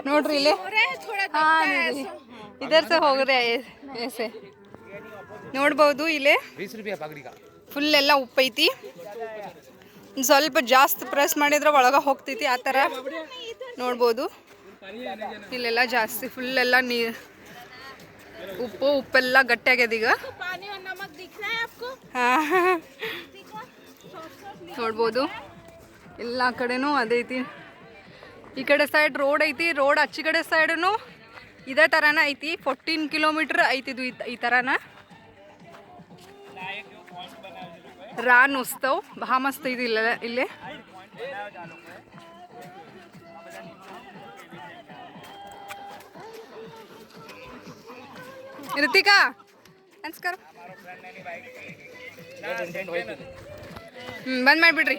ನೋಡ್ರಿ ಇಲ್ಲಿ ಇದರ ಸಹ ಹೋಗ್ರೆ ಎಸೆ ನೋಡ್ಬೋದು ಇಲ್ಲಿ ಫುಲ್ ಎಲ್ಲ ಉಪ್ಪೈತಿ. ಸ್ವಲ್ಪ ಜಾಸ್ತಿ ಪ್ರೆಸ್ ಮಾಡಿದ್ರೆ ಒಳಗೆ ಹೋಗ್ತೈತಿ ಆ ಥರ ನೋಡ್ಬೋದು. ಇಲ್ಲೆಲ್ಲ ಜಾಸ್ತಿ ಫುಲ್ ಎಲ್ಲ ನೀರು ಉಪ್ಪೆಲ್ಲ ಗಟ್ಟಿಯಾಗ್ಯದ ಈಗ. ಹಾಂ ನೋಡ್ಬೋದು ಎಲ್ಲ ಕಡೆನೂ ಅದೈತಿ. ಈ ಕಡೆ ಸೈಡ್ ರೋಡ್ ಐತಿ, ರೋಡ್ ಆಚೆ ಕಡೆ ಸೈಡೂ ಇದೇ ಥರನ ಐತಿ. 14 ಕಿಲೋಮೀಟ್ರ್ ಐತಿದು ಈ ಥರನ. ರಾನ್ ಉತ್ಸವ್ ಬಹಳ ಮಸ್ತ್ ಐತಿ ಇಲ್ಲೇ. ರಿತಿಕಾ ನಮಸ್ಕಾರ. ಬಂದ್ ಮಾಡಿಬಿಡ್ರಿ.